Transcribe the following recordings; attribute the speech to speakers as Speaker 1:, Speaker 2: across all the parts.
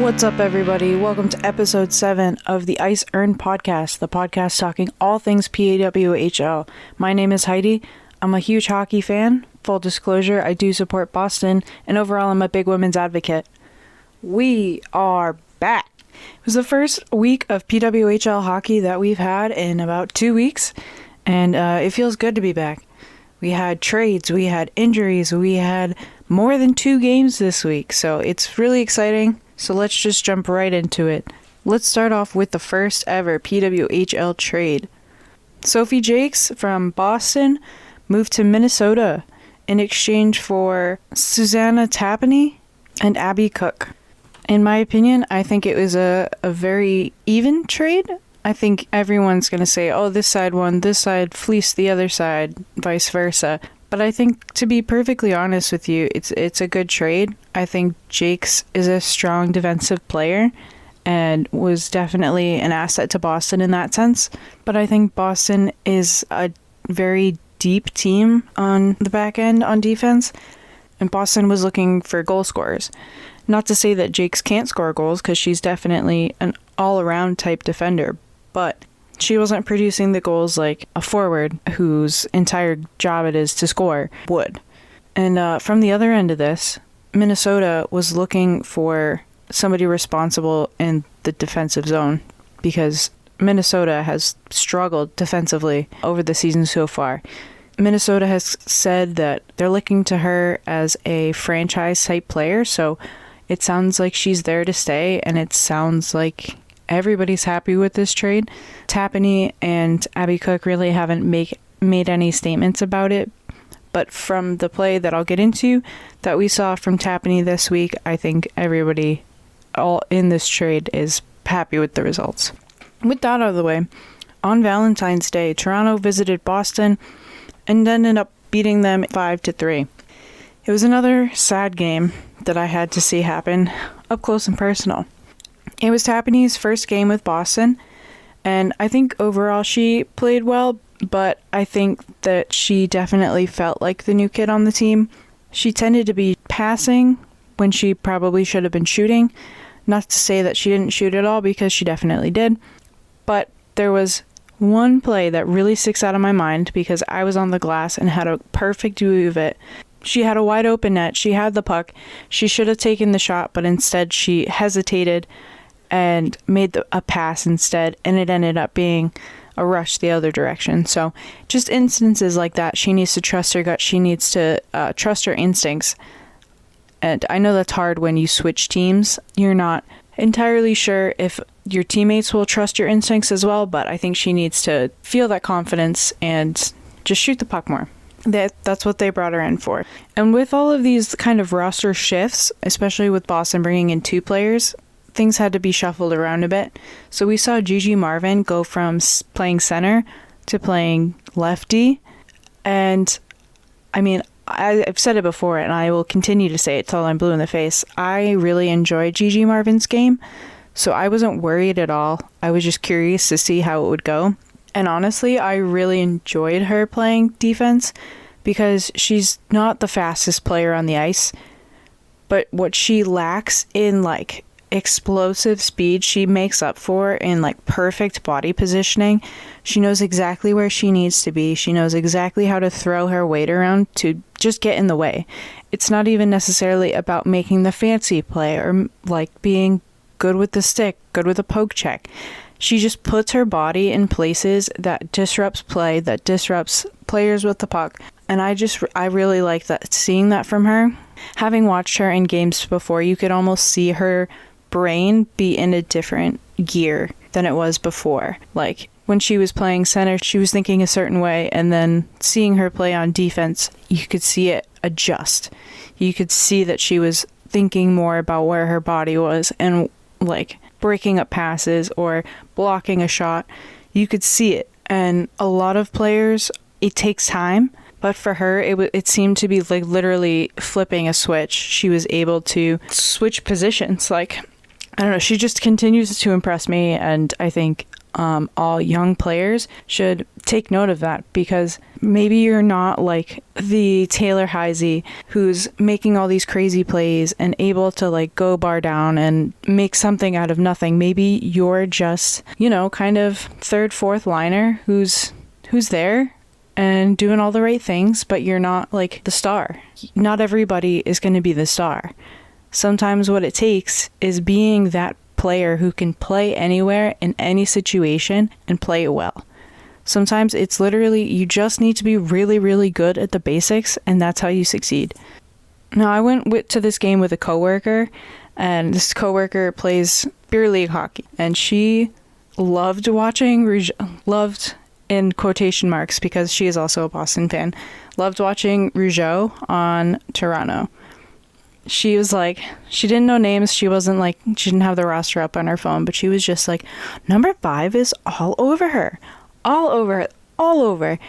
Speaker 1: What's up, everybody? Welcome to episode 7 of the Ice Earned podcast, the podcast talking all things PWHL. My name is Heidi. I'm a huge hockey fan. Full disclosure, I do support Boston, and overall I'm a big women's advocate. We are back. It was the first week of PWHL hockey that we've had in about 2 weeks, and it feels good to be back. We had trades, we had injuries, we had more than 2 games this week, so it's really exciting. So let's just jump right into it. Let's start off with the first ever PWHL trade. Sophie Jakes from Boston moved to Minnesota in exchange for Susanna Tapani and Abby Cook. In my opinion, I think it was a very even trade. I think everyone's going to say, oh, this side won, this side fleeced the other side, vice versa. But I think, to be perfectly honest with you, it's a good trade. I think Jakes is a strong defensive player and was definitely an asset to Boston in that sense. But I think Boston is a very deep team on the back end on defense, and Boston was looking for goal scorers. Not to say that Jakes can't score goals, because she's definitely an all-around type defender, but she wasn't producing the goals like a forward whose entire job it is to score would. And from the other end of this, Minnesota was looking for somebody responsible in the defensive zone, because Minnesota has struggled defensively over the season so far. Minnesota has said that they're looking to her as a franchise type player, so it sounds like she's there to stay, and it sounds like everybody's happy with this trade. Tapani and Abby Cook really haven't made any statements about it, but from the play that I'll get into that we saw from Tapani this week, I think everybody all in this trade is happy with the results. With that out of the way, on Valentine's Day, Toronto visited Boston and ended up beating them 5-3. It was another sad game that I had to see happen up close and personal. It was Tapani's first game with Boston, and I think overall she played well, but I think that she definitely felt like the new kid on the team. She tended to be passing when she probably should have been shooting. Not to say that she didn't shoot at all, because she definitely did. But there was one play that really sticks out of my mind, because I was on the glass and had a perfect view of it. She had a wide open net. She had the puck. She should have taken the shot, but instead she hesitated and made a pass instead, and it ended up being a rush the other direction. So just instances like that, she needs to trust her gut. She needs to trust her instincts. And I know that's hard when you switch teams. You're not entirely sure if your teammates will trust your instincts as well, but I think she needs to feel that confidence and just shoot the puck more. That's what they brought her in for. And with all of these kind of roster shifts, especially with Boston bringing in 2 players, things had to be shuffled around a bit. So we saw Gigi Marvin go from playing center to playing lefty. And I mean, I've said it before, and I will continue to say it till I'm blue in the face. I really enjoyed Gigi Marvin's game, so I wasn't worried at all. I was just curious to see how it would go. And honestly, I really enjoyed her playing defense, because she's not the fastest player on the ice, but what she lacks in like explosive speed, she makes up for in like perfect body positioning. She knows exactly where she needs to be. She knows exactly how to throw her weight around to just get in the way. It's not even necessarily about making the fancy play or like being good with the stick, good with a poke check. She just puts her body in places that disrupts play, that disrupts players with the puck. And I really like that, seeing that from her. Having watched her in games before, you could almost see her brain be in a different gear than it was before. Like when she was playing center, she was thinking a certain way, and then seeing her play on defense, you could see it adjust. You could see that she was thinking more about where her body was and like breaking up passes or blocking a shot. You could see it. And a lot of players, it takes time, but for her it seemed to be like literally flipping a switch. She was able to switch positions. Like, I don't know, she just continues to impress me, and I think all young players should take note of that, because maybe you're not like the Taylor Heidi who's making all these crazy plays and able to like go bar down and make something out of nothing. Maybe you're just, kind of third, fourth liner who's there and doing all the right things, but you're not like the star. Not everybody is going to be the star. Sometimes what it takes is being that player who can play anywhere in any situation and play it well. Sometimes it's literally you just need to be really, really good at the basics, and that's how you succeed. Now, I went to this game with a coworker, and this coworker plays beer league hockey, and she loved watching, loved in quotation marks because she is also a Boston fan, loved watching Rodeo on Toronto. She was like, she didn't know names. She didn't have the roster up on her phone, but she was just like, number 5 is all over her. All over.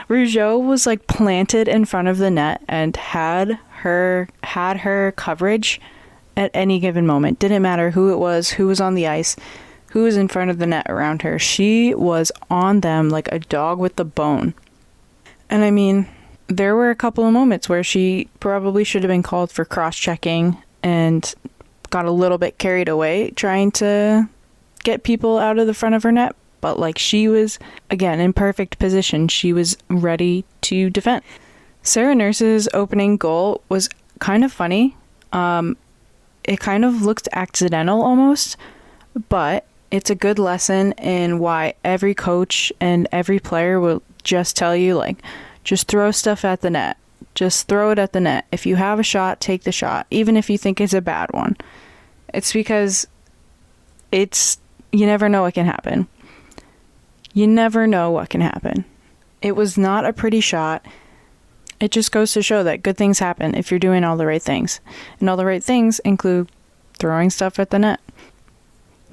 Speaker 1: Rodeo was like planted in front of the net and had her coverage at any given moment. Didn't matter who it was, who was on the ice, who was in front of the net around her. She was on them like a dog with the bone. And I mean, there were a couple of moments where she probably should have been called for cross-checking and got a little bit carried away trying to get people out of the front of her net. But like, she was, again, in perfect position. She was ready to defend. Sarah Nurse's opening goal was kind of funny. It kind of looked accidental almost, but it's a good lesson in why every coach and every player will just tell you, like, just throw stuff at the net. Just throw it at the net. If you have a shot, take the shot, even if you think it's a bad one. It's because you never know what can happen. You never know what can happen. It was not a pretty shot. It just goes to show that good things happen if you're doing all the right things. And all the right things include throwing stuff at the net.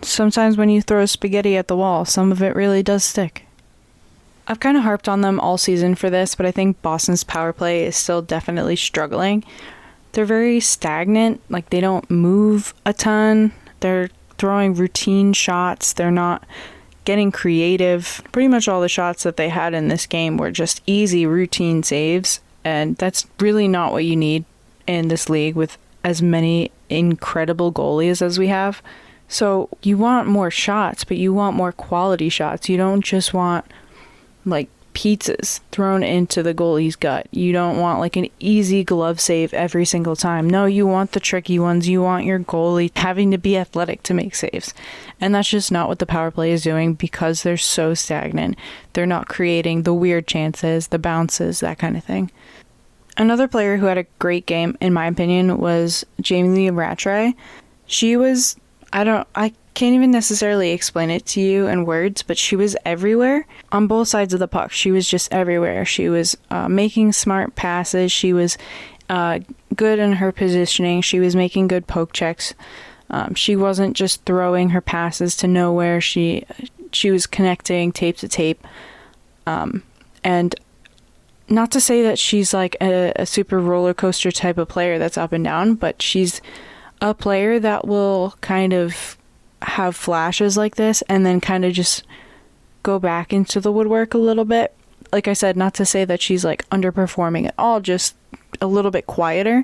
Speaker 1: Sometimes when you throw spaghetti at the wall, some of it really does stick. I've kind of harped on them all season for this, but I think Boston's power play is still definitely struggling. They're very stagnant, like they don't move a ton. They're throwing routine shots. They're not getting creative. Pretty much all the shots that they had in this game were just easy routine saves, and that's really not what you need in this league with as many incredible goalies as we have. So you want more shots, but you want more quality shots. You don't just want like pizzas thrown into the goalie's gut. You don't want like an easy glove save every single time. No, you want the tricky ones. You want your goalie having to be athletic to make saves. And that's just not what the power play is doing because they're so stagnant. They're not creating the weird chances, the bounces, that kind of thing. Another player who had a great game, in my opinion, was Jamie Rattray. She was, I can't even necessarily explain it to you in words, but she was everywhere on both sides of the puck. She was just everywhere. She was making smart passes. She was good in her positioning. She was making good poke checks. She wasn't just throwing her passes to nowhere. She was connecting tape to tape. And not to say that she's like a super roller coaster type of player that's up and down, but she's a player that will kind of have flashes like this and then kind of just go back into the woodwork a little bit. Like I said, not to say that she's like underperforming at all, just a little bit quieter.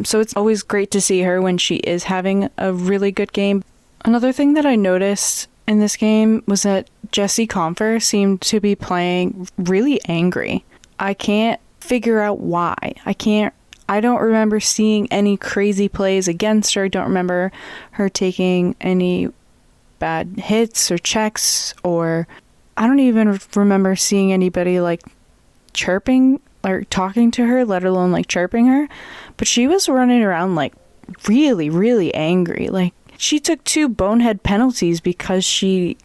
Speaker 1: So it's always great to see her when she is having a really good game. Another thing that I noticed in this game was that Jessie Compher seemed to be playing really angry. I can't figure out why. I don't remember seeing any crazy plays against her. I don't remember her taking any bad hits or checks, or I don't even remember seeing anybody like chirping or talking to her, let alone like chirping her. But she was running around like really, really angry. Like she took 2 bonehead penalties because she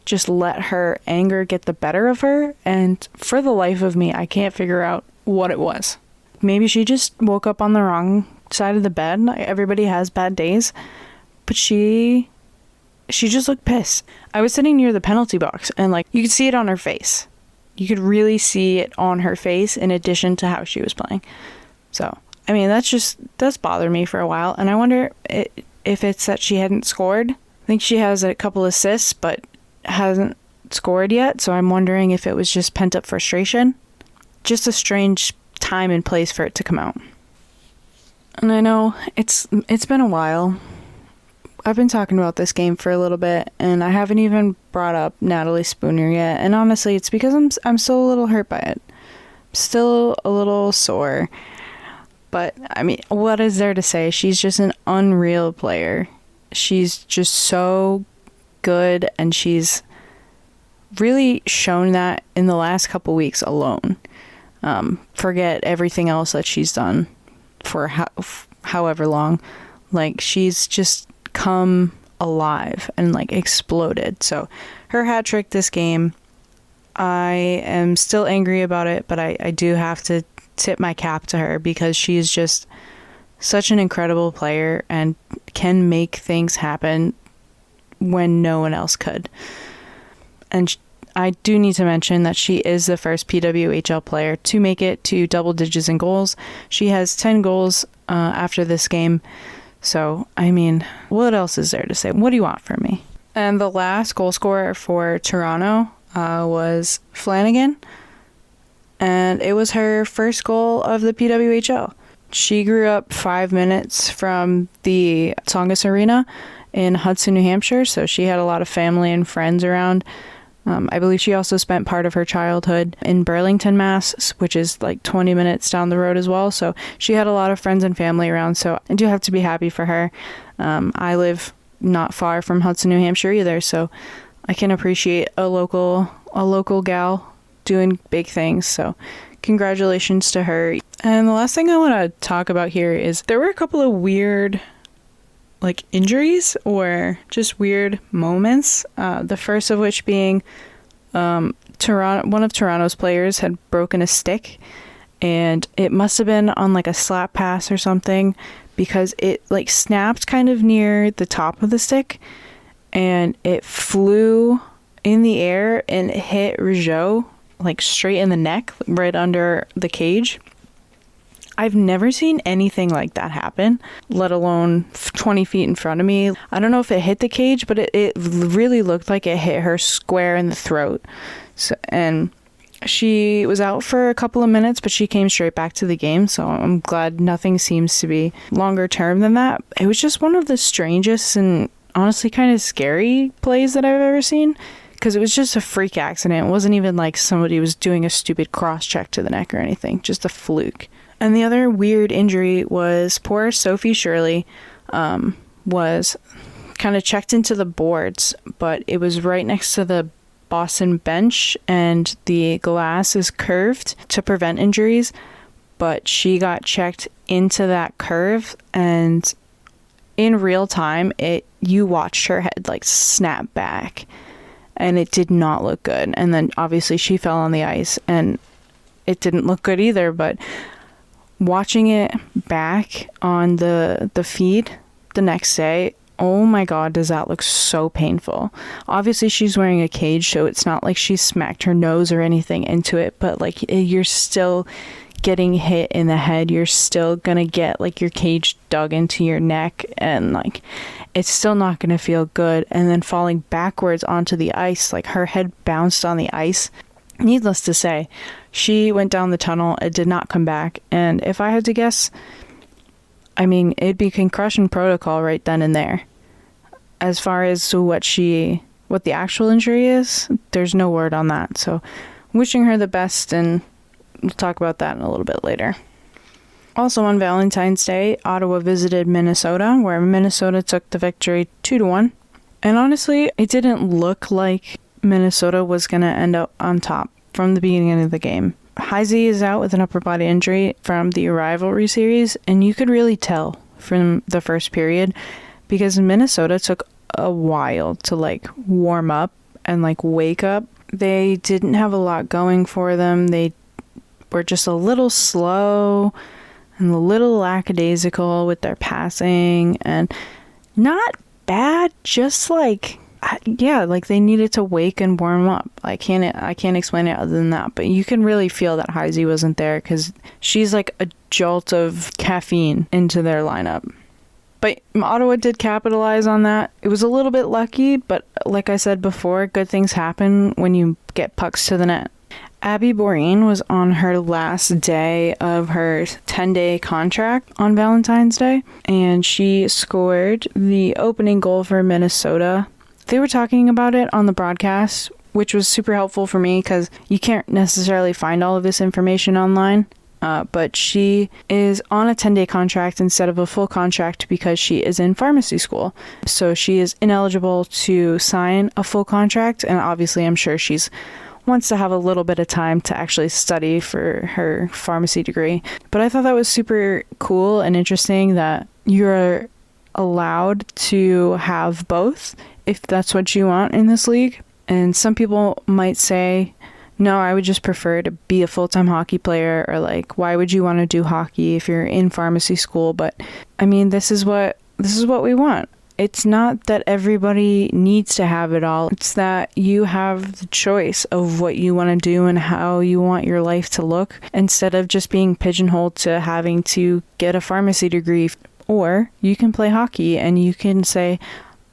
Speaker 1: just let her anger get the better of her. And for the life of me, I can't figure out what it was. Maybe she just woke up on the wrong side of the bed. Everybody has bad days. But she just looked pissed. I was sitting near the penalty box and like you could see it on her face. You could really see it on her face in addition to how she was playing. So, I mean, that's bothered me for a while. And I wonder if it's that she hadn't scored. I think she has a couple assists, but hasn't scored yet, so I'm wondering if it was just pent-up frustration. Just a strange time and place for it to come out. And I know it's been a while. I've been talking about this game for a little bit, and I haven't even brought up Natalie Spooner yet. And honestly, it's because I'm still a little hurt by it. Still a little sore. But, I mean, what is there to say? She's just an unreal player. She's just so good, and she's really shown that in the last couple weeks alone. Forget everything else that she's done for however long. Like, she's just come alive and like exploded. So her hat trick this game, I am still angry about it, but I do have to tip my cap to her because she is just such an incredible player and can make things happen when no one else could. And I do need to mention that she is the first PWHL player to make it to double digits in goals. She has 10 goals after this game. So, I mean, what else is there to say? What do you want from me? And the last goal scorer for Toronto was Flanagan. And it was her first goal of the PWHL. She grew up 5 minutes from the Tsongas Arena in Hudson, New Hampshire. So she had a lot of family and friends around. I believe she also spent part of her childhood in Burlington, Mass, which is like 20 minutes down the road as well. So she had a lot of friends and family around. So I do have to be happy for her. I live not far from Hudson, New Hampshire either. So I can appreciate a local gal doing big things. So congratulations to her. And the last thing I want to talk about here is there were a couple of weird like injuries or just weird moments. The first of which being Toronto, one of Toronto's players had broken a stick, and it must have been on like a slap pass or something because it like snapped kind of near the top of the stick and it flew in the air and hit Rodeo like straight in the neck, right under the cage. I've never seen anything like that happen, let alone 20 feet in front of me. I don't know if it hit the cage, but it really looked like it hit her square in the throat. So, and she was out for a couple of minutes, but she came straight back to the game. So I'm glad nothing seems to be longer term than that. It was just one of the strangest and honestly kind of scary plays that I've ever seen. Because it was just a freak accident. It wasn't even like somebody was doing a stupid cross check to the neck or anything. Just a fluke. And the other weird injury was poor Sophie Shirley was kind of checked into the boards, but it was right next to the Boston bench, and the glass is curved to prevent injuries, but she got checked into that curve, and in real time, you watched her head like snap back, and it did not look good. And then obviously she fell on the ice, and it didn't look good either, but watching it back on the feed the next day, oh my god, does that look so painful. Obviously she's wearing a cage, so it's not like she smacked her nose or anything into it, but like you're still getting hit in the head. You're still gonna get like your cage dug into your neck, and like it's still not gonna feel good. And then falling backwards onto the ice, like her head bounced on the ice. Needless to say, she went down the tunnel. It did not come back. And if I had to guess, I mean, it'd be concussion protocol right then and there. As far as what the actual injury is, there's no word on that. So wishing her the best, and we'll talk about that in a little bit later. Also on Valentine's Day, Ottawa visited Minnesota, where Minnesota took the victory 2-1. And honestly, it didn't look like Minnesota was going to end up on top from the beginning of the game. Heidi is out with an upper body injury from the rivalry series, and you could really tell from the first period because Minnesota took a while to like warm up and like wake up. They didn't have a lot going for them. They were just a little slow and a little lackadaisical with their passing, and not bad, just like like they needed to wake and warm up. I can't explain it other than that, but you can really feel that Heidi wasn't there because she's like a jolt of caffeine into their lineup. But Ottawa did capitalize on that. It was a little bit lucky, but like I said before, good things happen when you get pucks to the net. Abby Braedon was on her last day of her 10-day contract on Valentine's Day, and she scored the opening goal for Minnesota. They were talking about it on the broadcast, which was super helpful for me because you can't necessarily find all of this information online. But she is on a 10-day contract instead of a full contract because she is in pharmacy school. So she is ineligible to sign a full contract, and obviously I'm sure she's wants to have a little bit of time to actually study for her pharmacy degree. But I thought that was super cool and interesting that you're allowed to have both if that's what you want in this league. And some people might say, no, I would just prefer to be a full-time hockey player, or like, why would you want to do hockey if you're in pharmacy school? But I mean, this is what we want. It's not that everybody needs to have it all. It's that you have the choice of what you want to do and how you want your life to look, instead of just being pigeonholed to having to get a pharmacy degree. Or you can play hockey and you can say,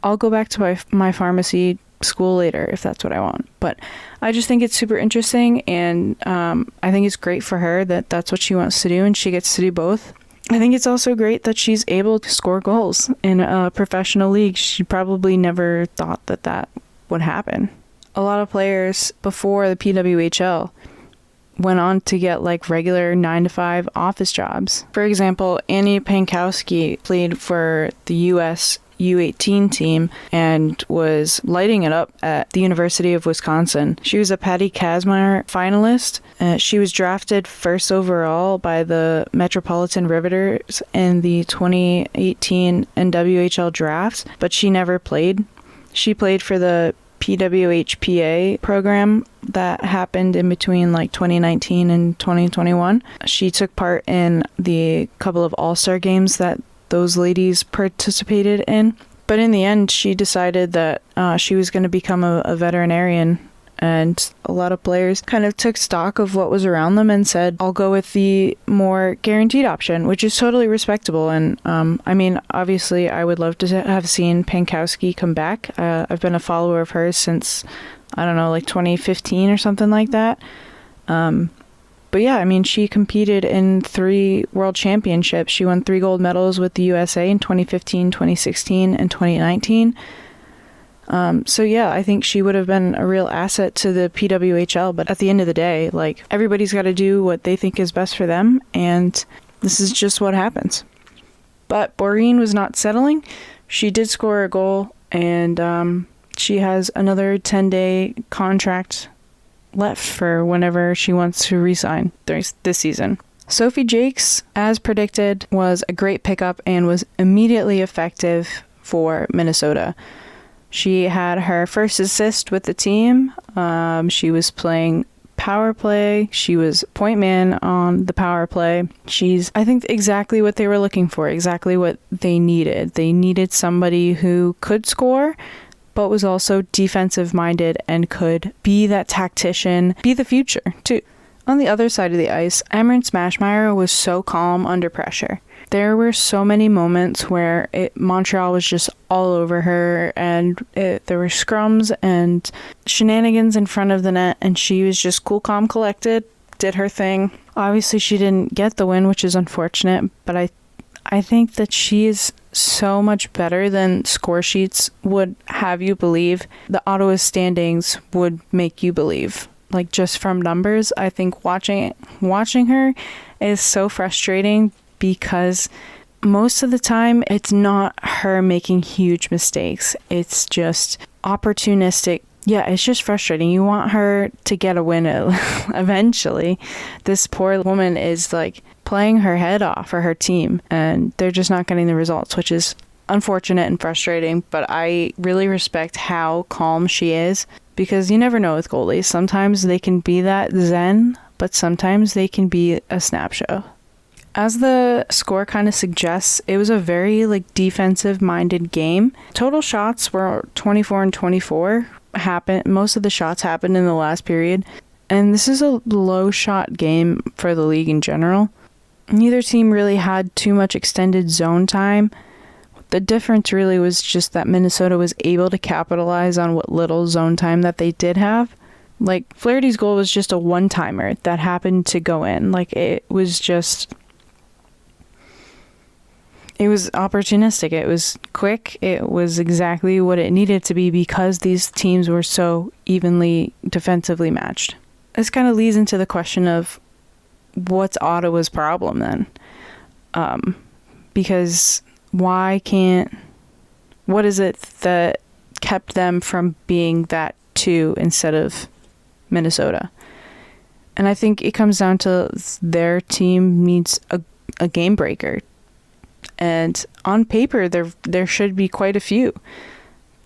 Speaker 1: I'll go back to my pharmacy school later if that's what I want. But I just think it's super interesting, and I think it's great for her that that's what she wants to do and she gets to do both. I think it's also great that she's able to score goals in a professional league. She probably never thought that would happen. A lot of players before the PWHL went on to get like regular 9-to-5 office jobs. For example, Annie Pankowski played for the U.S. U18 team and was lighting it up at the University of Wisconsin. She was a Patty Kazmaier finalist. She was drafted first overall by the Metropolitan Riveters in the 2018 NWHL draft, but she never played. She played for the PWHPA program that happened in between like 2019 and 2021. She took part in the couple of All-Star games that those ladies participated in. But in the end, she decided that she was going to become a veterinarian. And a lot of players kind of took stock of what was around them and said, I'll go with the more guaranteed option, which is totally respectable. And I mean, obviously, I would love to have seen Pankowski come back. I've been a follower of hers since, I don't know, like 2015 or something like that. But yeah, I mean, she competed in 3 world championships. She won 3 gold medals with the USA in 2015, 2016, and 2019. So yeah, I think she would have been a real asset to the PWHL. But at the end of the day, like, everybody's got to do what they think is best for them. And this is just what happens. But Braedon was not settling. She did score a goal, and she has another 10-day contract left for whenever she wants to re-sign this season. Sophie Jakes, as predicted, was a great pickup and was immediately effective for Minnesota. She had her first assist with the team. She was playing power play. She was point man on the power play. She's, I think, exactly what they were looking for, exactly what they needed. They needed somebody who could score, but was also defensive-minded and could be that tactician, be the future, too. On the other side of the ice, Emryn Smashmeyer was so calm under pressure. There were so many moments where Montreal was just all over her, and there were scrums and shenanigans in front of the net, and she was just cool, calm, collected, did her thing. Obviously, she didn't get the win, which is unfortunate, but I think that she is so much better than score sheets would have you believe. The Ottawa standings would make you believe. Like, just from numbers, I think watching her is so frustrating because most of the time it's not her making huge mistakes. It's just opportunistic. Yeah, it's just frustrating. You want her to get a win eventually. This poor woman is like playing her head off for her team, and they're just not getting the results, which is unfortunate and frustrating. But I really respect how calm she is, because you never know with goalies. Sometimes they can be that zen, but sometimes they can be a snapshot. As the score kind of suggests, it was a very defensive-minded game. Total shots were 24 and 24. Most of the shots happened in the last period, and this is a low shot game for the league in general. Neither team really had too much extended zone time. The difference really was just that Minnesota was able to capitalize on what little zone time that they did have. Like, Flaherty's goal was just a one-timer that happened to go in. Like, it was opportunistic. It was quick. It was exactly what it needed to be because these teams were so evenly defensively matched. This kind of leads into the question of what's Ottawa's problem then? Because what is it that kept them from being that 2 instead of Minnesota? And I think it comes down to their team needs a game breaker. And on paper, there should be quite a few.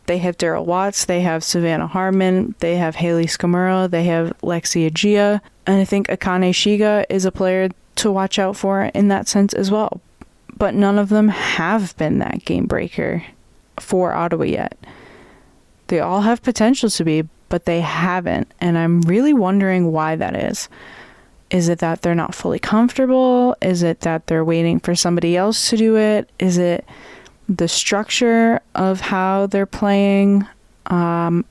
Speaker 1: They have Daryl Watts, they have Savannah Harmon, they have Haley Skamura, they have Lexi Agia, and I think Akane Shiga is a player to watch out for in that sense as well. But none of them have been that game breaker for Ottawa yet. They all have potential to be, but they haven't, and I'm really wondering why that is. Is it that they're not fully comfortable? Is it that they're waiting for somebody else to do it? Is it the structure of how they're playing? I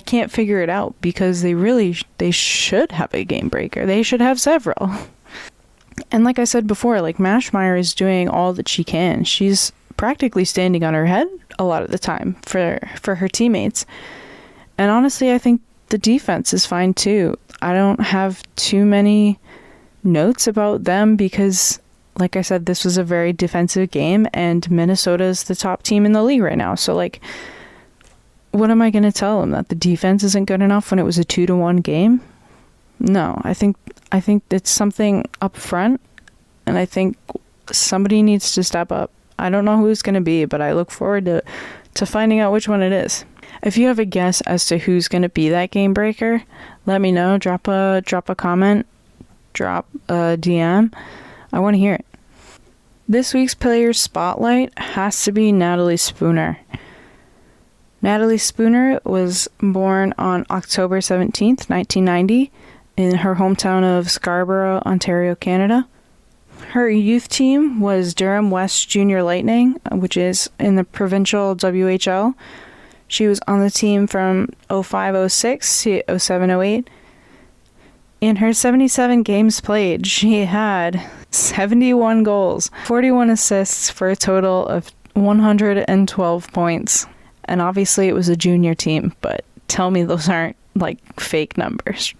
Speaker 1: can't figure it out because they should have a game breaker. They should have several. And like I said before, like Mashmeyer is doing all that she can. She's practically standing on her head a lot of the time for her teammates. And honestly, I think the defense is fine too. I don't have too many notes about them because, like I said, this was a very defensive game and Minnesota is the top team in the league right now. So, like, what am I going to tell them? That the defense isn't good enough when it was a 2-1 game? No, I think it's something up front, and I think somebody needs to step up. I don't know who it's going to be, but I look forward to finding out which one it is. If you have a guess as to who's going to be that game breaker, let me know. Drop a comment, drop a DM. I want to hear it. This week's player spotlight has to be Natalie Spooner. Natalie Spooner was born on October 17th, 1990, in her hometown of Scarborough, Ontario, Canada. Her youth team was Durham West Junior Lightning, which is in the provincial WHL. She was on the team from 05-06 to 07-08. In her 77 games played, she had 71 goals, 41 assists for a total of 112 points. And obviously it was a junior team, but tell me those aren't like fake numbers.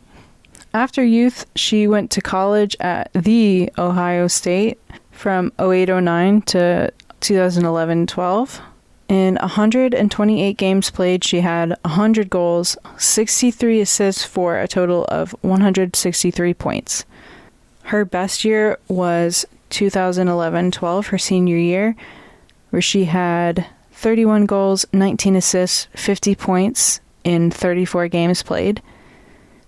Speaker 1: After youth, she went to college at The Ohio State from 08-09 to 2011-12. In 128 games played, she had 100 goals, 63 assists for a total of 163 points. Her best year was 2011-12, her senior year, where she had 31 goals, 19 assists, 50 points in 34 games played.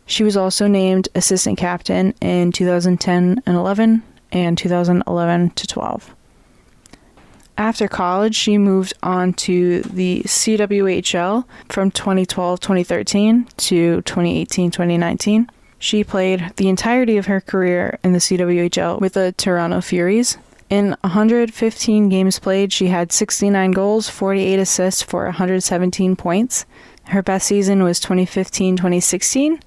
Speaker 1: She was also named assistant captain in 2010-11 and 2011-12. After college, she moved on to the CWHL from 2012-2013 to 2018-2019. She played the entirety of her career in the CWHL with the Toronto Furies. In 115 games played, she had 69 goals, 48 assists for 117 points. Her best season was 2015-2016,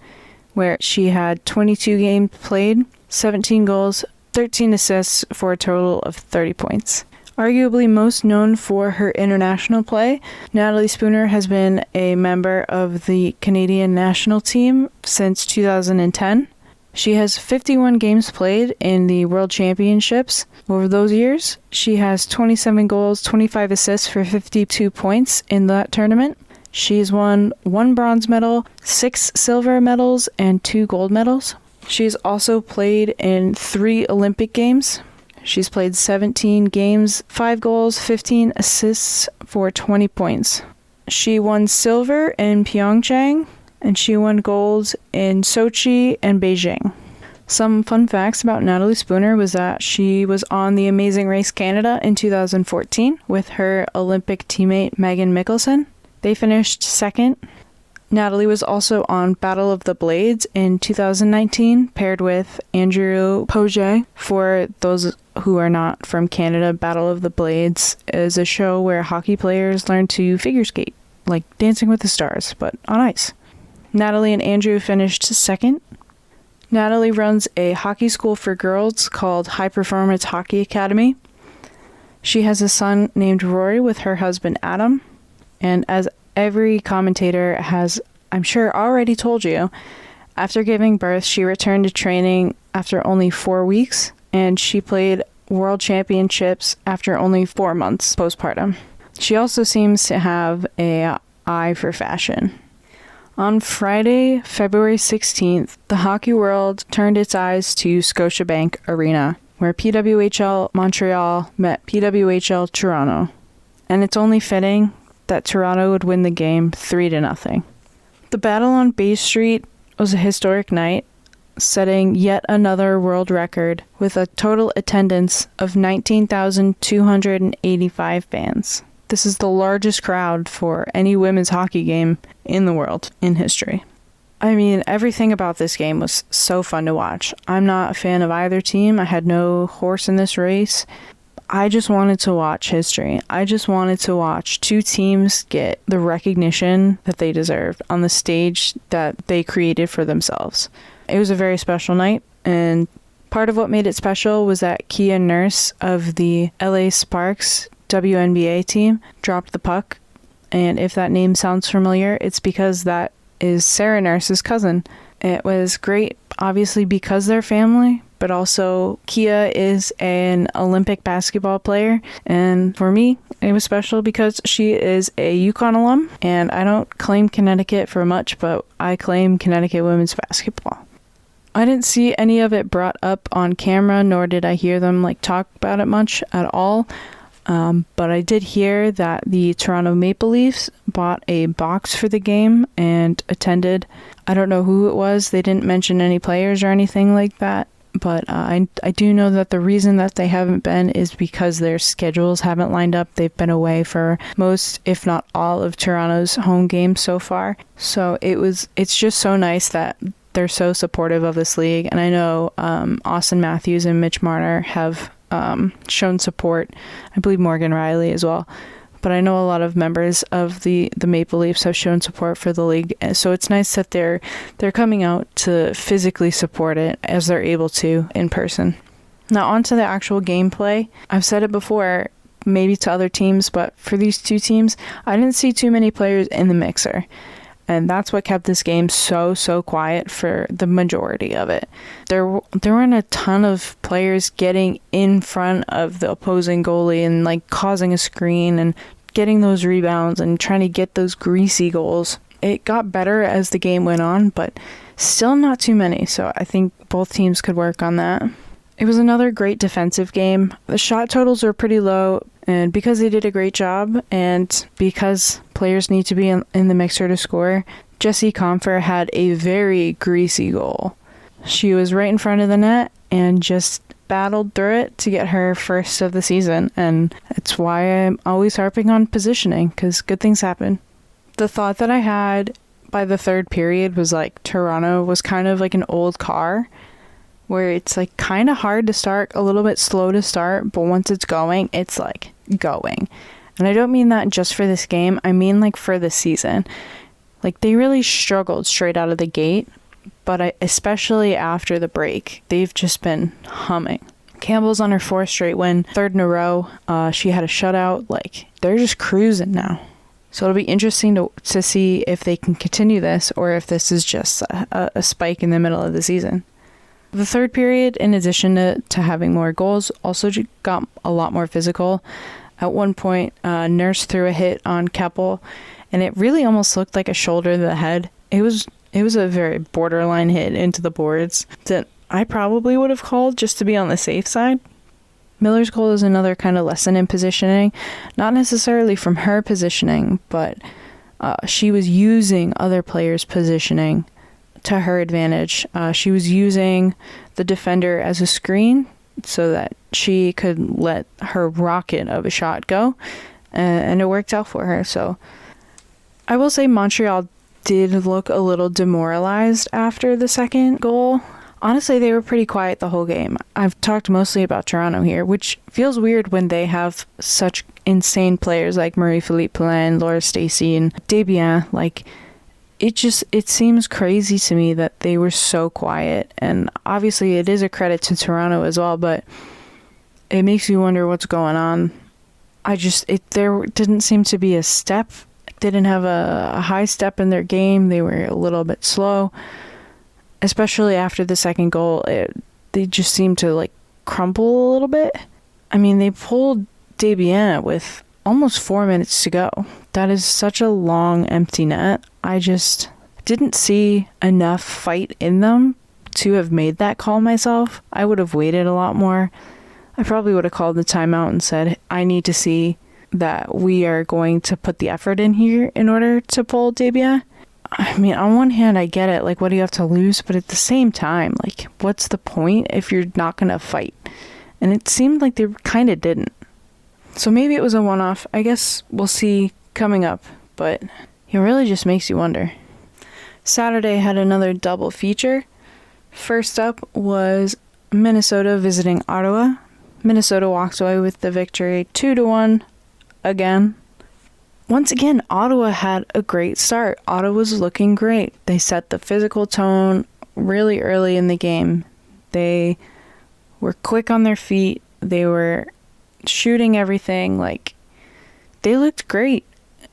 Speaker 1: where she had 22 games played, 17 goals, 13 assists for a total of 30 points. Arguably most known for her international play, Natalie Spooner has been a member of the Canadian national team since 2010. She has 51 games played in the World Championships. Over those years, she has 27 goals, 25 assists for 52 points in that tournament. She's won 1 bronze medal, 6 silver medals, and 2 gold medals. She's also played in 3 Olympic Games. She's played 17 games, 5 goals, 15 assists for 20 points. She won silver in Pyeongchang, and she won gold in Sochi and Beijing. Some fun facts about Natalie Spooner was that she was on the Amazing Race Canada in 2014 with her Olympic teammate Megan Mikkelsen. They finished second. Natalie was also on Battle of the Blades in 2019, paired with Andrew Poge. For those who are not from Canada, Battle of the Blades is a show where hockey players learn to figure skate, like Dancing with the Stars, but on ice. Natalie and Andrew finished second. Natalie runs a hockey school for girls called High Performance Hockey Academy. She has a son named Rory with her husband Adam, and as every commentator has, I'm sure, already told you, after giving birth, she returned to training after only 4 weeks, and she played World Championships after only 4 months postpartum. She also seems to have an eye for fashion. On Friday, February 16th, the hockey world turned its eyes to Scotiabank Arena, where PWHL Montreal met PWHL Toronto. And it's only fitting that Toronto would win the game 3-0. The battle on Bay Street was a historic night, setting yet another world record with a total attendance of 19,285 fans. This is the largest crowd for any women's hockey game in the world in history. I mean, everything about this game was so fun to watch. I'm not a fan of either team. I had no horse in this race. I just wanted to watch history. I just wanted to watch two teams get the recognition that they deserved on the stage that they created for themselves. It was a very special night, and part of what made it special was that Kia Nurse of the LA Sparks WNBA team dropped the puck. And if that name sounds familiar, it's because that is Sarah Nurse's cousin. It was great, obviously, because they're family, but also Kia is an Olympic basketball player. And for me, it was special because she is a UConn alum, and I don't claim Connecticut for much, but I claim Connecticut women's basketball. I didn't see any of it brought up on camera, nor did I hear them talk about it much at all. But I did hear that the Toronto Maple Leafs bought a box for the game and attended. I don't know who it was. They didn't mention any players or anything like that. But I do know that the reason that they haven't been is because their schedules haven't lined up. They've been away for most, if not all, of Toronto's home games so far. So it's just so nice that they're so supportive of this league. And I know Austin Matthews and Mitch Marner have shown support. I believe Morgan Riley as well. But I know a lot of members of the Maple Leafs have shown support for the league. So it's nice that they're coming out to physically support it as they're able to in person. Now on to the actual gameplay. I've said it before, maybe to other teams, but for these two teams, I didn't see too many players in the mixer. And that's what kept this game so quiet for the majority of it. There weren't a ton of players getting in front of the opposing goalie and causing a screen and getting those rebounds and trying to get those greasy goals. It got better as the game went on, but still not too many. So I think both teams could work on that. It was another great defensive game. The shot totals were pretty low, and because they did a great job and because players need to be in the mixer to score, Jessie Comfer had a very greasy goal. She was right in front of the net and just battled through it to get her first of the season, and it's why I'm always harping on positioning, because good things happen. The thought that I had by the third period was Toronto was kind of like an old car, where it's kind of hard to start, a little bit slow to start, but once it's going, it's going. And I don't mean that just for this game, I mean for the season. They really struggled straight out of the gate, but especially after the break, they've just been humming. Campbell's on her fourth straight win, third in a row. She had a shutout. They're just cruising now. So it'll be interesting to see if they can continue this or if this is just a spike in the middle of the season. The third period, in addition to having more goals, also got a lot more physical. At one point, Nurse threw a hit on Keppel, and it really almost looked like a shoulder to the head. It was a very borderline hit into the boards that I probably would have called just to be on the safe side. Miller's goal is another kind of lesson in positioning, not necessarily from her positioning, but she was using other players' positioning to her advantage. She was using the defender as a screen so that she could let her rocket of a shot go, and it worked out for her. So I will say Montreal did look a little demoralized after the second goal. Honestly, they were pretty quiet the whole game. I've talked mostly about Toronto here, which feels weird when they have such insane players like Marie-Philippe Poulin, Laura Stacey, and Desbiens. Like, it seems crazy to me that they were so quiet. And obviously it is a credit to Toronto as well, but it makes you wonder what's going on. There didn't seem to be a step. They didn't have a high step in their game. They were a little bit slow. Especially after the second goal, they just seemed to like crumble a little bit. I mean, they pulled Desbiens with almost 4 minutes to go. That is such a long empty net. I just didn't see enough fight in them to have made that call myself. I would have waited a lot more. I probably would have called the timeout and said, I need to see that we are going to put the effort in here in order to pull Desbiens. I mean, on one hand, I get it. Like, what do you have to lose? But at the same time, like, what's the point if you're not going to fight? And it seemed like they kind of didn't. So maybe it was a one-off. I guess we'll see coming up. But it really just makes you wonder. Saturday had another double feature. First up was Minnesota visiting Ottawa. Minnesota walks away with the victory 2-1 again. Once again, Ottawa had a great start. Ottawa was looking great. They set the physical tone really early in the game. They were quick on their feet. They were shooting everything. Like, they looked great.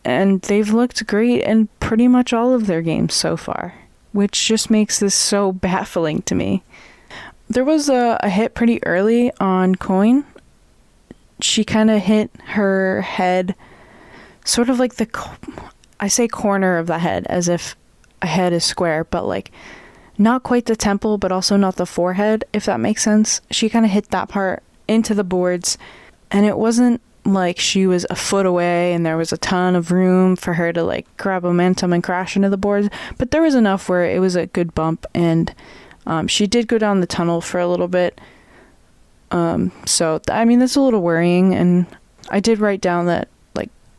Speaker 1: And they've looked great in pretty much all of their games so far, which just makes this so baffling to me. There was a hit pretty early on Coyne. She kind of hit her head sort of like I say corner of the head as if a head is square, but like not quite the temple, but also not the forehead, if that makes sense. She kind of hit that part into the boards, and it wasn't like she was a foot away and there was a ton of room for her to like grab momentum and crash into the boards, but there was enough where it was a good bump, and she did go down the tunnel for a little bit. So I mean, that's a little worrying, and I did write down that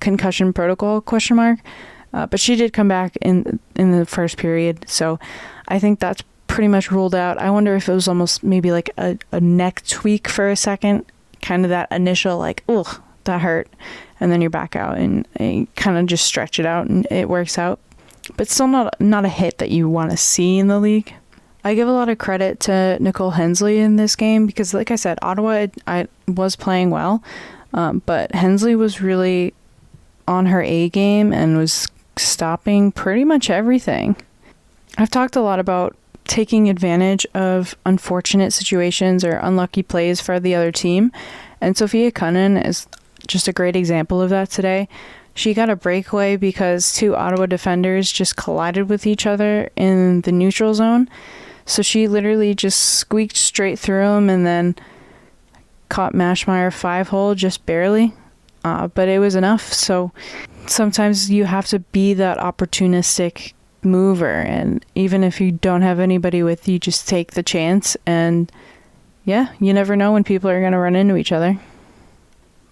Speaker 1: concussion protocol ? But she did come back in the first period, so I think that's pretty much ruled out. I wonder if it was almost maybe like a neck tweak for a second, kind of that initial like, ugh, that hurt, and then you're back out, and you kind of just stretch it out and it works out, but still not a hit that you want to see in the league. I give a lot of credit to Nicole Hensley in this game because, like I said, Ottawa I was playing well, but Hensley was really on her A game and was stopping pretty much everything. I've talked a lot about taking advantage of unfortunate situations or unlucky plays for the other team, and Sophia Cunnan is just a great example of that today. She got a breakaway because two Ottawa defenders just collided with each other in the neutral zone, so she literally just squeaked straight through them and then caught Mashmeyer 5-hole just barely. But it was enough. So sometimes you have to be that opportunistic mover, and even if you don't have anybody with you, just take the chance, and yeah, you never know when people are going to run into each other.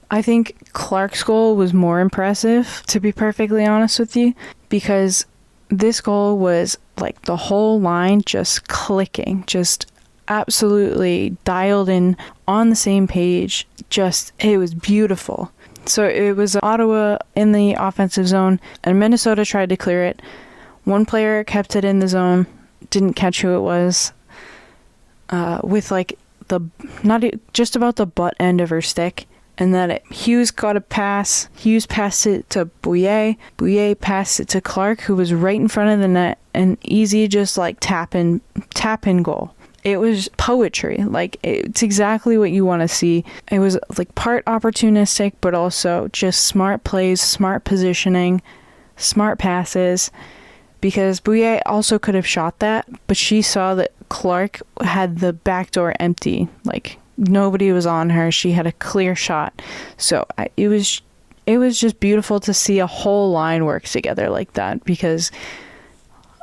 Speaker 1: I think Clark's goal was more impressive, to be perfectly honest with you, because this goal was like the whole line just clicking, just absolutely dialed in on the same page. It was beautiful. So it was Ottawa in the offensive zone, and Minnesota tried to clear it. One player kept it in the zone, didn't catch who it was, with like not just about the butt end of her stick. And then Hughes got a pass. Hughes passed it to Bouillet. Bouillet passed it to Clark, who was right in front of the net, and easy just like tap in goal. It was poetry. Like, it's exactly what you want to see. It was like part opportunistic, but also just smart plays, smart positioning, smart passes, because Bouillet also could have shot that, but she saw that Clark had the back door empty. Like, nobody was on her. She had a clear shot. So it was just beautiful to see a whole line work together like that, because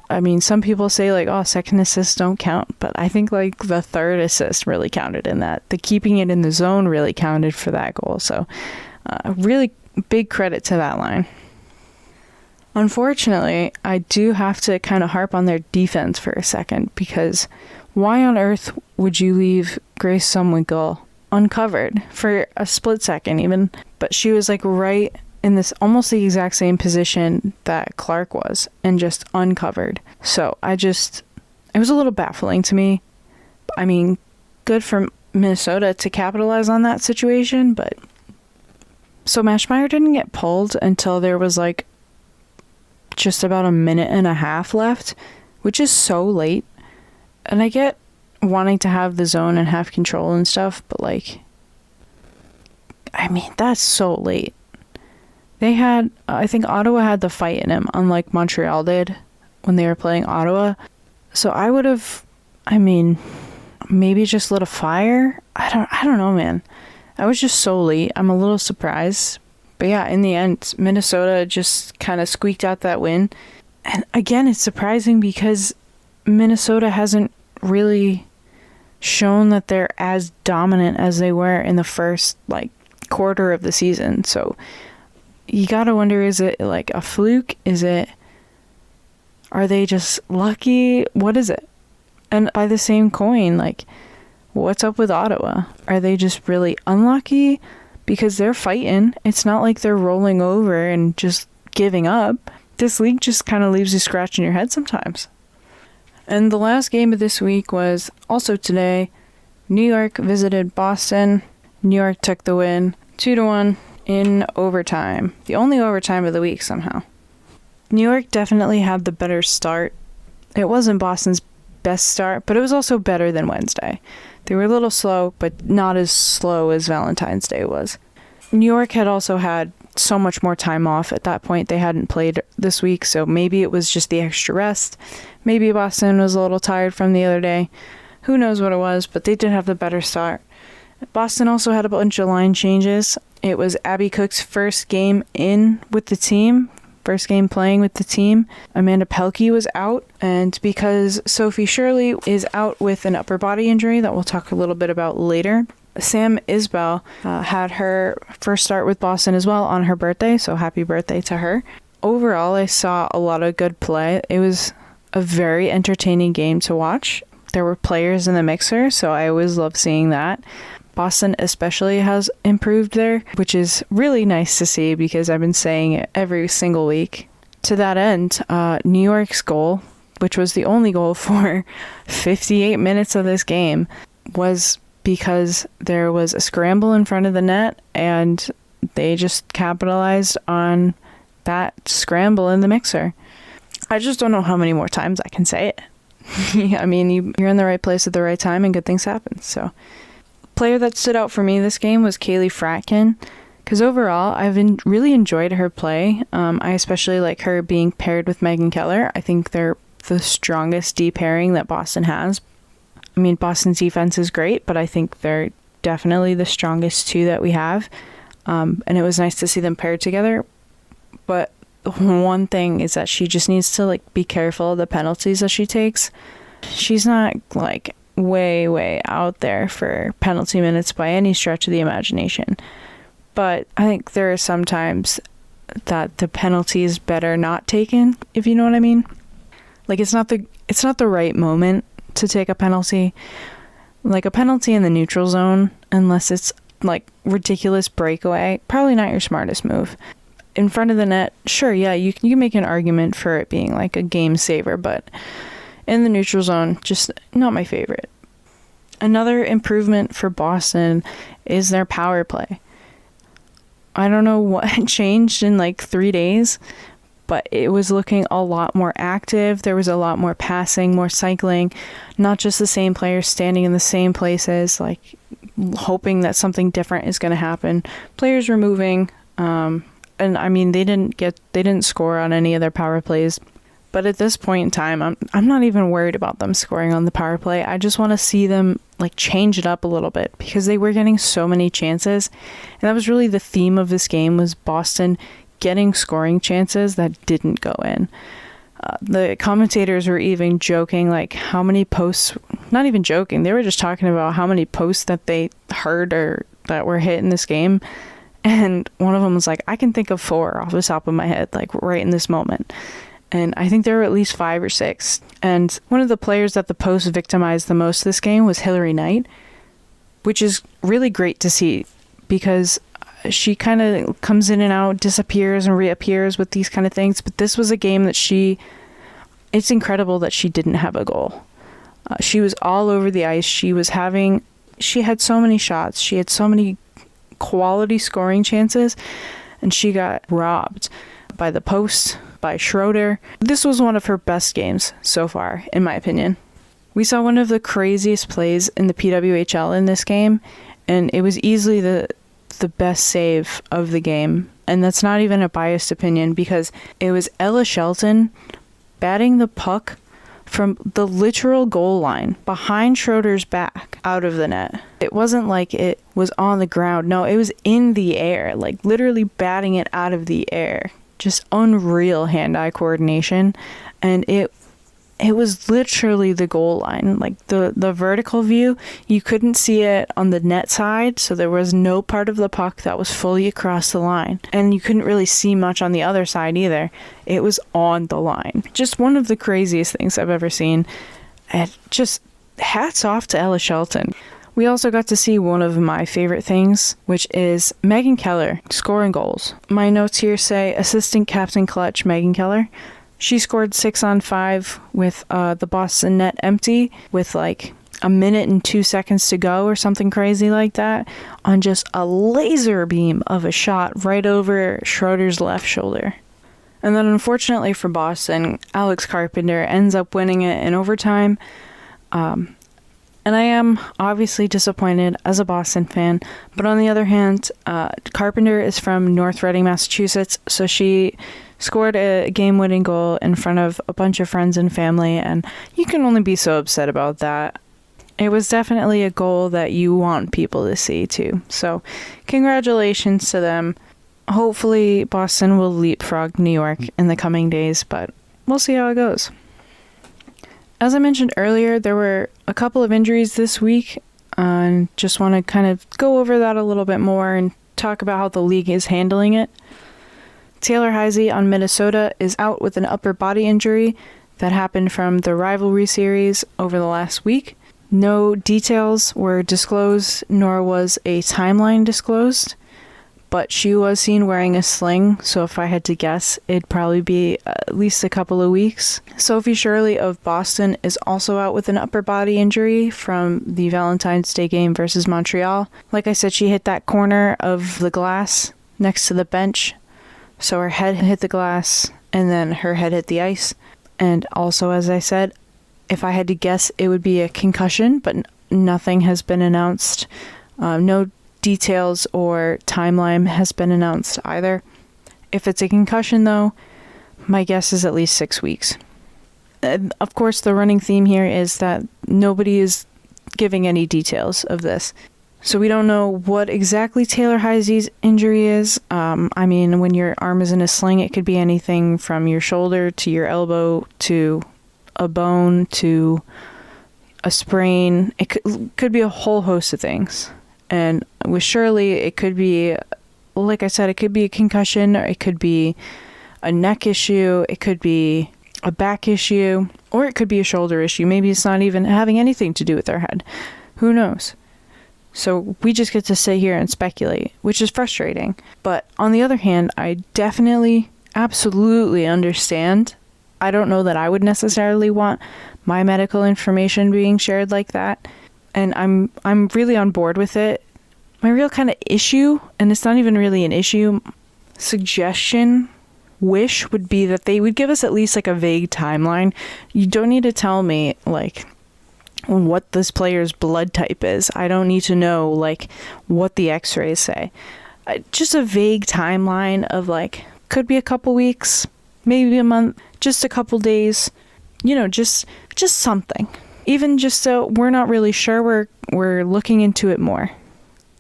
Speaker 1: I mean, some people say like, oh, second assists don't count, but I think like the third assist really counted in that. The keeping it in the zone really counted for that goal. So really big credit to that line. Unfortunately, I do have to kind of harp on their defense for a second, because why on earth would you leave Grace Sumwinkle uncovered for a split second even? But she was like right in this almost the exact same position that Clark was, and just uncovered. So it was a little baffling to me. I mean, good for Minnesota to capitalize on that situation, but so Mashmeyer didn't get pulled until there was like just about a minute and a half left, which is so late. And I get wanting to have the zone and have control and stuff, but like, I mean, that's so late. I think Ottawa had the fight in him, unlike Montreal did when they were playing Ottawa. So I would have, maybe just lit a fire. I don't know, man. I was just so late. I'm a little surprised. But yeah, in the end, Minnesota just kind of squeaked out that win. And again, it's surprising because Minnesota hasn't really shown that they're as dominant as they were in the first quarter of the season. So you gotta wonder, is it like a fluke? Are they just lucky? What is it? And by the same coin, what's up with Ottawa? Are they just really unlucky? Because they're fighting. It's not like they're rolling over and just giving up. This league just kind of leaves you scratching your head sometimes. And the last game of this week was also today. New York visited Boston. New York took the win 2-1 in overtime. The only overtime of the week somehow. New York definitely had the better start. It wasn't Boston's best start, but it was also better than Wednesday. They were a little slow, but not as slow as Valentine's Day was. New York had also had so much more time off at that point. They hadn't played this week, so maybe it was just the extra rest. Maybe Boston was a little tired from the other day. Who knows what it was, but they did have the better start. Boston also had a bunch of line changes. It was Abby Cook's first game in with the team, first game playing with the team. Amanda Pelkey was out, and because Sophie Shirley is out with an upper body injury that we'll talk a little bit about later, Sam Isbell had her first start with Boston as well on her birthday, so happy birthday to her. Overall, I saw a lot of good play. It was a very entertaining game to watch. There were players in the mixer, so I always love seeing that. Boston especially has improved there, which is really nice to see because I've been saying it every single week. To that end, New York's goal, which was the only goal for 58 minutes of this game, was because there was a scramble in front of the net and they just capitalized on that scramble in the mixer. I just don't know how many more times I can say it. I mean, you're in the right place at the right time and good things happen. So, player that stood out for me this game was Kaylee Fratkin, because overall I've really enjoyed her play. I especially like her being paired with Megan Keller. I think they're the strongest D pairing that Boston has. I mean, Boston's defense is great, but I think they're definitely the strongest two that we have. And it was nice to see them paired together. But one thing is that she just needs to be careful of the penalties that she takes. She's not way out there for penalty minutes by any stretch of the imagination, but I think there are some times that the penalty is better not taken, if you know what I mean. It's not the right moment to take a penalty, like a penalty in the neutral zone, unless it's ridiculous breakaway. Probably not your smartest move. In front of the net, sure, yeah, you can make an argument for it being a game saver, but in the neutral zone, just not my favorite. Another improvement for Boston is their power play. I don't know what changed in 3 days, but it was looking a lot more active. There was a lot more passing, more cycling, not just the same players standing in the same places, hoping that something different is going to happen. Players were moving, and I mean, they didn't score on any of their power plays. But at this point in time, I'm not even worried about them scoring on the power play. I just want to see them change it up a little bit because they were getting so many chances. And that was really the theme of this game, was Boston getting scoring chances that didn't go in. The commentators were even joking how many posts, not even joking, they were just talking about how many posts that they heard or that were hit in this game. And one of them was like, I can think of 4 off the top of my head, like right in this moment. And I think there were at least 5 or 6. And one of the players that the Post victimized the most this game was Hillary Knight, which is really great to see because she kind of comes in and out, disappears and reappears with these kind of things. But this was a game that it's incredible that she didn't have a goal. She was all over the ice. She had so many shots. She had so many quality scoring chances, and she got robbed by the Post, by Schroeder. This was one of her best games so far, in my opinion. We saw one of the craziest plays in the PWHL in this game, and it was easily the best save of the game. And that's not even a biased opinion, because it was Ella Shelton batting the puck from the literal goal line behind Schroeder's back out of the net. It wasn't like it was on the ground. No, it was in the air, like literally batting it out of the air. Just unreal hand-eye coordination. And it was literally the goal line. Like the vertical view, you couldn't see it on the net side, so there was no part of the puck that was fully across the line. And you couldn't really see much on the other side either. It was on the line. Just one of the craziest things I've ever seen. And just hats off to Ella Shelton. We also got to see one of my favorite things, which is Megan Keller scoring goals. My notes here say assistant captain clutch Megan Keller. She scored 6 on 5 with the Boston net empty with like a minute and 2 seconds to go or something crazy like that on just a laser beam of a shot right over Schroeder's left shoulder. And then unfortunately for Boston, Alex Carpenter ends up winning it in overtime. And I am obviously disappointed as a Boston fan, but on the other hand, Carpenter is from North Reading, Massachusetts, so she scored a game-winning goal in front of a bunch of friends and family, and you can only be so upset about that. It was definitely a goal that you want people to see, too. So, congratulations to them. Hopefully, Boston will leapfrog New York in the coming days, but we'll see how it goes. As I mentioned earlier, there were a couple of injuries this week, and just want to kind of go over that a little bit more and talk about how the league is handling it. Taylor Heidi on Minnesota is out with an upper body injury that happened from the rivalry series over the last week. No details were disclosed, nor was a timeline disclosed, but she was seen wearing a sling, so if I had to guess, it'd probably be at least a couple of weeks. Sophie Shirley of Boston is also out with an upper body injury from the Valentine's Day game versus Montreal. Like I said, she hit that corner of the glass next to the bench, so her head hit the glass, and then her head hit the ice. And also, as I said, if I had to guess, it would be a concussion, but nothing has been announced. No details or timeline has been announced either. If it's a concussion, though, my guess is at least 6 weeks. Of course, the running theme here is that nobody is giving any details of this. So we don't know what exactly Taylor Heidi's injury is. I mean, when your arm is in a sling, it could be anything from your shoulder to your elbow to a bone to a sprain. It could be a whole host of things. And with Shirley, it could be, like I said, it could be a concussion, or it could be a neck issue, it could be a back issue, or it could be a shoulder issue. Maybe it's not even having anything to do with her head. Who knows? So we just get to sit here and speculate, which is frustrating. But on the other hand, I definitely, absolutely understand. I don't know that I would necessarily want my medical information being shared like that. And I'm really on board with it. My real kind of issue, and it's not even really an issue, suggestion, wish would be that they would give us at least like a vague timeline. You don't need to tell me like what this player's blood type is. I don't need to know like what the x-rays say. Just a vague timeline of like, could be a couple weeks, maybe a month, just a couple days, just something. Even just so we're not really sure, we're looking into it more.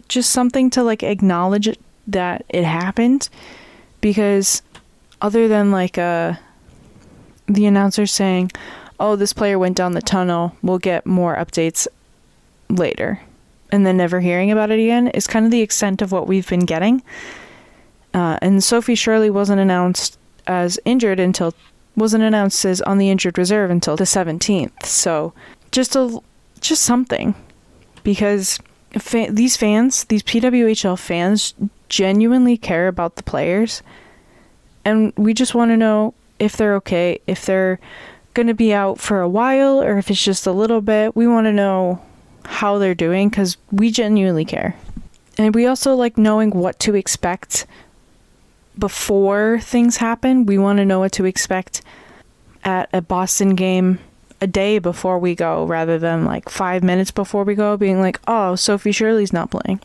Speaker 1: Just something to like acknowledge that it happened, because other than like the announcer saying, "Oh, this player went down the tunnel. We'll get more updates later." and then never hearing about it again is kind of the extent of what we've been getting. And Sophie Shirley wasn't announced as on the injured reserve until the 17th. So just something, because these PWHL fans genuinely care about the players, and we just want to know if they're okay, if they're going to be out for a while, or if it's just a little bit. We want to know how they're doing, because we genuinely care. And we also like knowing what to expect before things happen. We want to know what to expect at a Boston game a day before we go, rather than like 5 minutes before we go being like, oh, Sophie Shirley's not playing.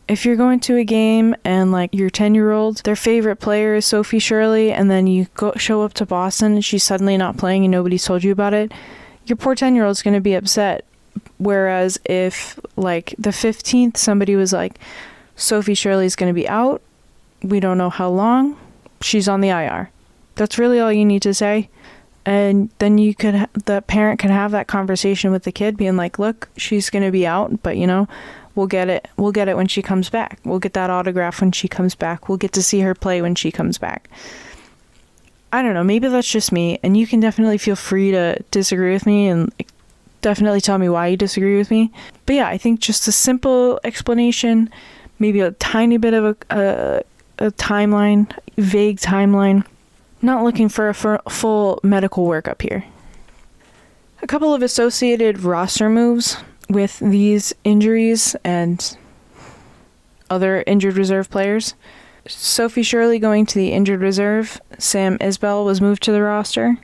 Speaker 1: If you're going to a game and like your 10-year-old, their favorite player is Sophie Shirley, and then you show up to Boston and she's suddenly not playing and nobody's told you about it, your poor 10-year-old's going to be upset. Whereas if like the 15th somebody was like, Sophie Shirley's going to be out, we don't know how long, she's on the IR. That's really all you need to say. And then the parent can have that conversation with the kid, being like, look, she's going to be out, but we'll get it when she comes back. We'll get that autograph when she comes back. We'll get to see her play when she comes back. I don't know, maybe that's just me, and you can definitely feel free to disagree with me and definitely tell me why you disagree with me. But yeah, I think just a simple explanation, maybe a tiny bit of a timeline, vague timeline. Not looking for a full medical workup here. A couple of associated roster moves with these injuries and other injured reserve players. Sophie Shirley going to the injured reserve. Sam Isbell was moved to the roster.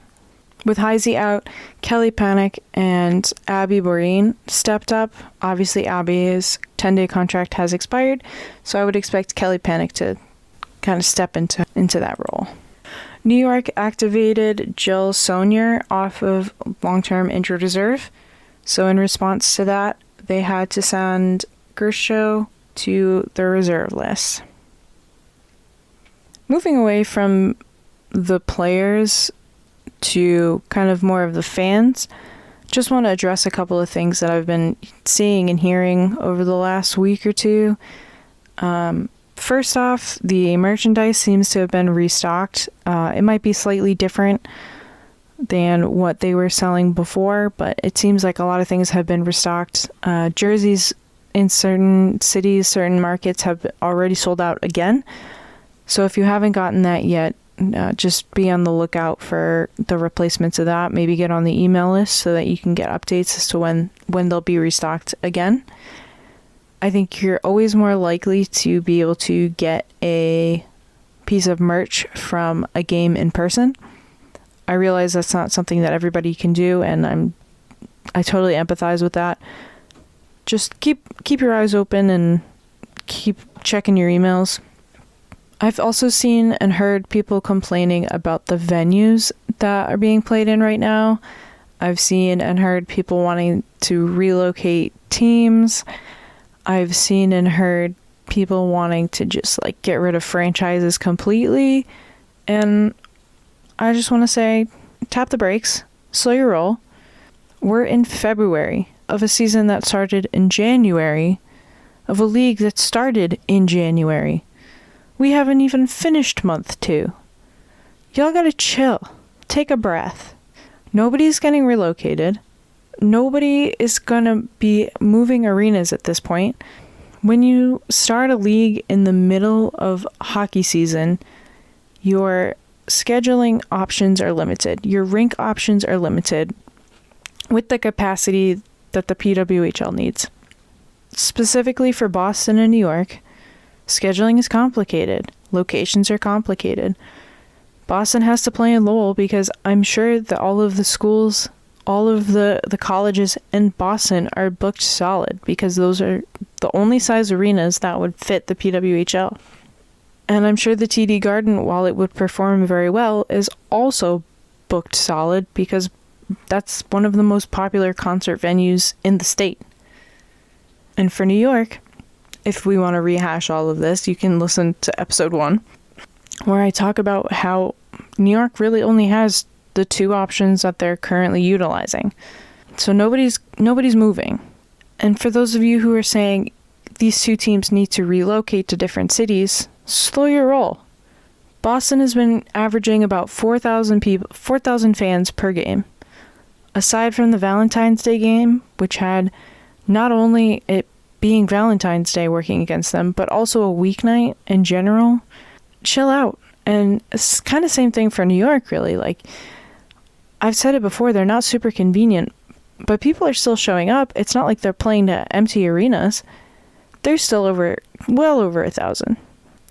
Speaker 1: With Heidi out, Kelly Panic and Abby Braedon stepped up. Obviously, Abby's 10-day contract has expired, so I would expect Kelly Panic to kind of step into that role. New York activated Jill Sonier off of long-term injured reserve. So in response to that, they had to send Gershow to the reserve list. Moving away from the players to kind of more of the fans, just want to address a couple of things that I've been seeing and hearing over the last week or two. First off, the merchandise seems to have been restocked. It might be slightly different than what they were selling before, but it seems like a lot of things have been restocked. Jerseys in certain cities, certain markets have already sold out again. So if you haven't gotten that yet, just be on the lookout for the replacements of that. Maybe get on the email list so that you can get updates as to when they'll be restocked again. I think you're always more likely to be able to get a piece of merch from a game in person. I realize that's not something that everybody can do, and I totally empathize with that. Just keep your eyes open and keep checking your emails. I've also seen and heard people complaining about the venues that are being played in right now. I've seen and heard people wanting to relocate teams. I've seen and heard people wanting to just like get rid of franchises completely. And I just want to say, tap the brakes, slow your roll. We're in February of a season that started in January, of a league that started in January. We haven't even finished month 2. Y'all gotta chill. Take a breath. Nobody's getting relocated. Nobody is going to be moving arenas at this point. When you start a league in the middle of hockey season, your scheduling options are limited. Your rink options are limited with the capacity that the PWHL needs. Specifically for Boston and New York, scheduling is complicated. Locations are complicated. Boston has to play in Lowell because I'm sure that all of the schools, all of the colleges in Boston are booked solid because those are the only size arenas that would fit the PWHL. And I'm sure the TD Garden, while it would perform very well, is also booked solid because that's one of the most popular concert venues in the state. And for New York, if we want to rehash all of this, you can listen to episode 1, where I talk about how New York really only has the 2 options that they're currently utilizing. So nobody's moving. And for those of you who are saying these two teams need to relocate to different cities, slow your roll. Boston has been averaging about 4,000 fans per game. Aside from the Valentine's Day game, which had not only it being Valentine's Day working against them, but also a weeknight in general, chill out. And it's kind of same thing for New York, really. Like, I've said it before, they're not super convenient, but people are still showing up. It's not like they're playing to empty arenas. They're still well over 1,000.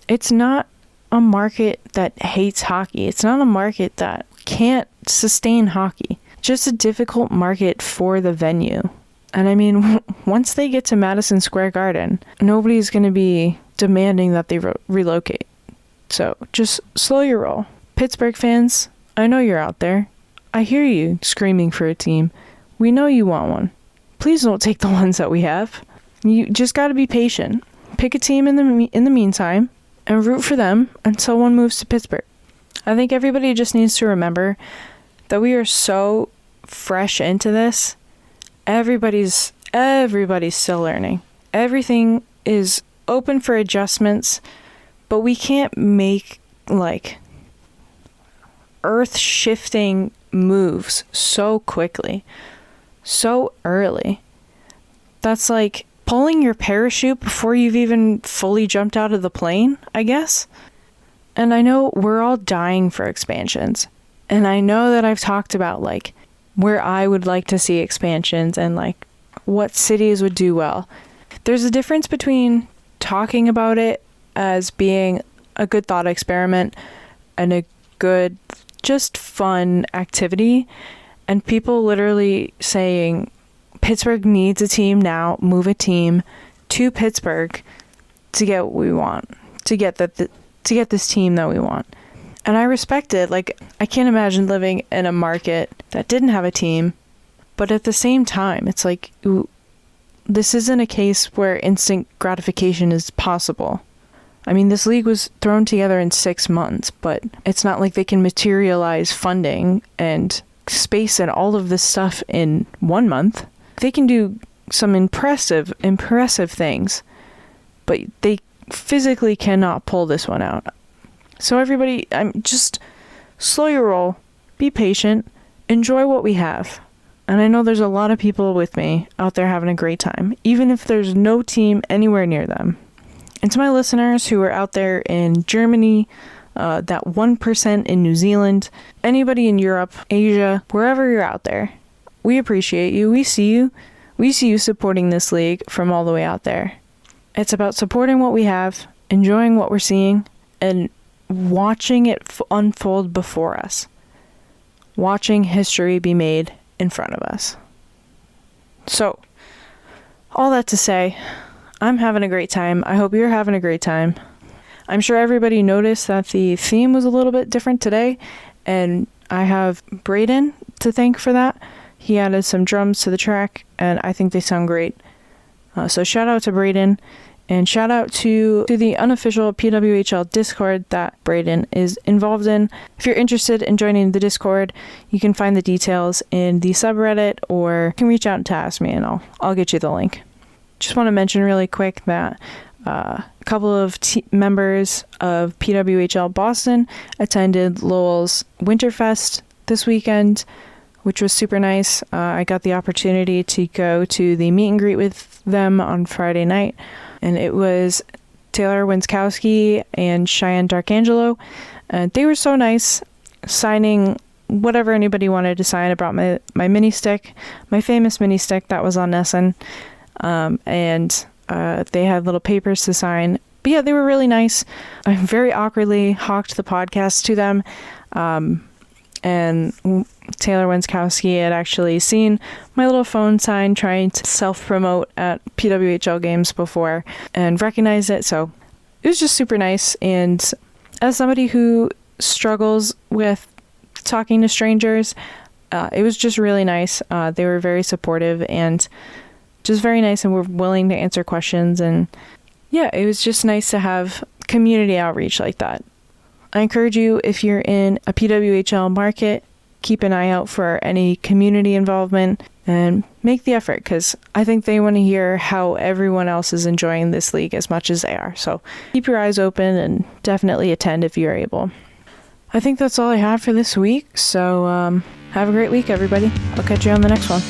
Speaker 1: It's not a market that hates hockey. It's not a market that can't sustain hockey. Just a difficult market for the venue. And I mean, once they get to Madison Square Garden, nobody's going to be demanding that they relocate. So just slow your roll. Pittsburgh fans, I know you're out there. I hear you screaming for a team. We know you want one. Please don't take the ones that we have. You just got to be patient. Pick a team in the meantime and root for them until one moves to Pittsburgh. I think everybody just needs to remember that we are so fresh into this. Everybody's still learning. Everything is open for adjustments, but we can't make like earth-shifting moves so quickly, so early. That's like pulling your parachute before you've even fully jumped out of the plane, I guess. And I know we're all dying for expansions. And I know that I've talked about like where I would like to see expansions and like what cities would do well. There's a difference between talking about it as being a good thought experiment and a good, just fun activity, and people literally saying, Pittsburgh needs a team now, move a team to Pittsburgh to get what we want, to get this team that we want. And I respect it. Like, I can't imagine living in a market that didn't have a team, but at the same time, it's like, this isn't a case where instant gratification is possible. I mean, this league was thrown together in 6 months, but it's not like they can materialize funding and space and all of this stuff in 1 month. They can do some impressive things, but they physically cannot pull this one out. So everybody, I'm just slow your roll, be patient, enjoy what we have. And I know there's a lot of people with me out there having a great time, even if there's no team anywhere near them. And to my listeners who are out there in Germany, that 1% in New Zealand, anybody in Europe, Asia, wherever you're out there, we appreciate you. We see you. We see you supporting this league from all the way out there. It's about supporting what we have, enjoying what we're seeing, and watching it unfold before us. Watching history be made in front of us. So, all that to say, I'm having a great time. I hope you're having a great time. I'm sure everybody noticed that the theme was a little bit different today, and I have Braedon to thank for that. He added some drums to the track, and I think they sound great. So shout out to Braedon, and shout out to the unofficial PWHL Discord that Braedon is involved in. If you're interested in joining the Discord, you can find the details in the subreddit, or you can reach out to ask me, and I'll get you the link. Just want to mention really quick that a couple of members of PWHL Boston attended Lowell's Winterfest this weekend, which was super nice. I got the opportunity to go to the meet and greet with them on Friday night, and it was Taylor Winskowski and Cheyenne Darkangelo. They were so nice, signing whatever anybody wanted to sign. I brought my mini stick, my famous mini stick that was on Nessun, and they had little papers to sign. But yeah, they were really nice. I very awkwardly hawked the podcast to them, and Taylor Winskowski had actually seen my little phone sign trying to self-promote at PWHL games before and recognized it, so it was just super nice. And as somebody who struggles with talking to strangers, it was just really nice. They were very supportive and just very nice, and were willing to answer questions. And yeah, it was just nice to have community outreach like that. I encourage you, if you're in a PWHL market, keep an eye out for any community involvement and make the effort, because I think they want to hear how everyone else is enjoying this league as much as they are. So keep your eyes open and definitely attend if you're able. I think that's all I have for this week. So have a great week, everybody. I'll catch you on the next one.